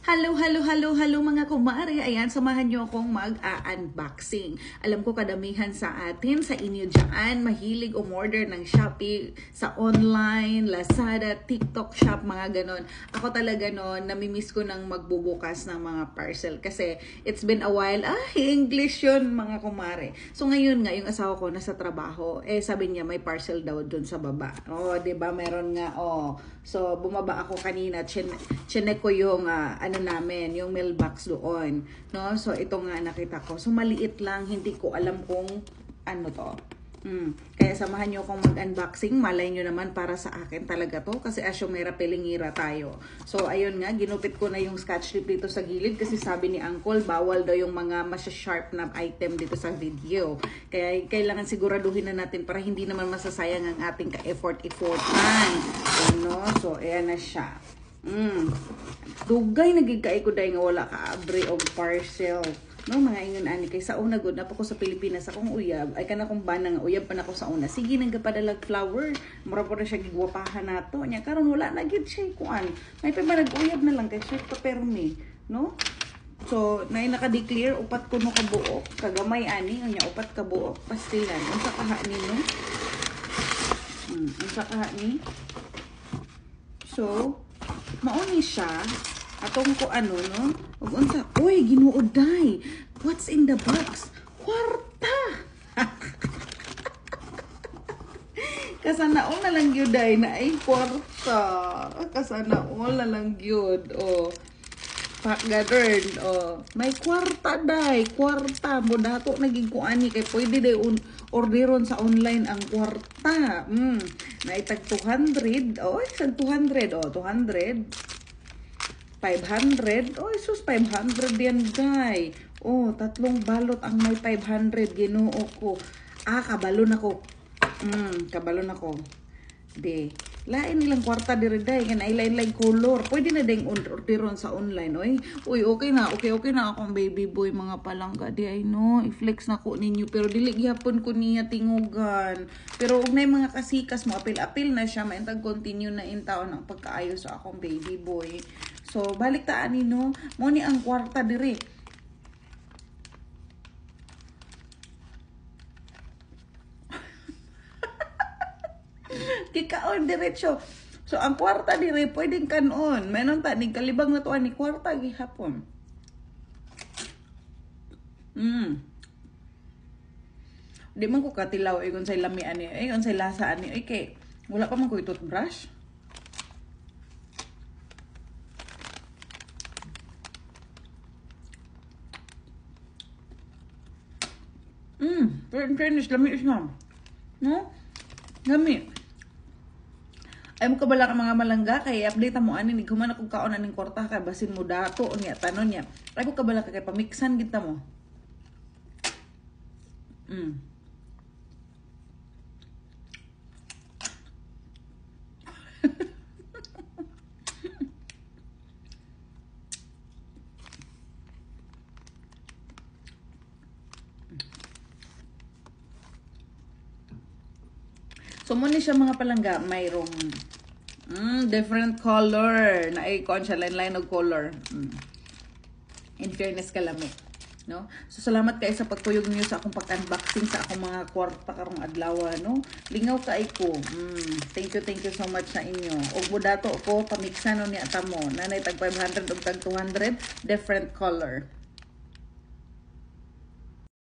Hello mga kumare. Ayan, samahan nyo akong mag-unboxing. Alam ko kadamihan sa atin, sa inyo dyan, mahilig umorder ng Shopee sa online, Lazada, TikTok Shop, mga ganon. Ako talaga noon, namimiss ko ng magbubukas ng mga parcel kasi it's been a while. English yun mga kumare. So ngayon nga, yung asawa ko nasa trabaho, sabi niya may parcel daw dun sa baba. Diba? Meron nga, So bumaba ako kanina, chinek ko yung namin, yung mailbox doon, no? So ito nga nakita ko. So maliit lang, hindi ko alam kung ano to. Kaya samahan niyo akong mag-unboxing. Malay niyo naman para sa akin talaga to kasi asyomera pelingira tayo. So ayun nga, ginupit ko na yung scotch tape dito sa gilid kasi sabi ni Uncle bawal daw yung mga masya-sharp na item dito sa video. Kaya kailangan siguraduhin na natin para hindi naman masasayang ang ating ka-effort-effortan. Ano? So ayan na siya. Dugay nagigay ko dahil nga wala ka abre og parcel. No, mga ingon ani kay sa una gud na pa ko sa Pilipinas akong uyab ay kana kong banang uyab pa na ko sa una. Sige nang gapadalag flower. Mura po na siya gigwapahan nato. Nya karon wala na gid siya kuan. May pa nag-uyab na lang kay siya pa permi, no? So, naka-declare upat kuno ka buok, kagamay ani nya upat ka buok pastilan. Unsa kaha ni no? Unsa kaha ni? So, mauni siya atong ko ano no ug unsa oy ginuod day what's in the box kwarta kasanaon na lang gyud day na ay kwarta kasanaon na lang gyud paggadern may kwarta day kwarta mo dato naging kuani kay pwede day orderon sa online ang kwarta naitag 200 isang 200 200 500 sus 500 yan day tatlong balot ang may 500 Ginoo ko kabalon ako kabalon ako de lain nilang kwarta dire day kan ay lain color pwede na ding orderon sa online okay na akong baby boy mga palangga di ay no i-flex na ko ninyo pero dili gyapon ko niya tingugan pero ug nay mga kasikas mo apil na siya maintag continue na in taon ang pagkaayo sa akong baby boy. So balik ta ani no mo ni ang kwarta dire. Kikaon diretso. So ang kwarta dire pwedeng kanon. Menon ta ning kalibang na tuan ni kwarta gihapon. Di man ko katilaw kung say lami ani kung say lasa ani kay wala pa man ko toothbrush. Fairness, lami siya. No? Lami. Ay mo kabala ka mga malangga kay update mo ani ni human akong kaon aning kwarta kay basin mo dato niya tanon niya. Ay ko kabala ka kay pamiksan kita mo. So muna siya mga palangga, mayroong different color na icon siya, line of color. In fairness kalami, no? So salamat kayo sa pagkuyog niyo sa akong pag-unboxing sa akong mga kwarta karong adlaw, no? Lingaw kay ko. Thank you so much sa inyo. Og budato ko pamiksan no ni atamo. Nanay tag 500 ug tag 200 different color.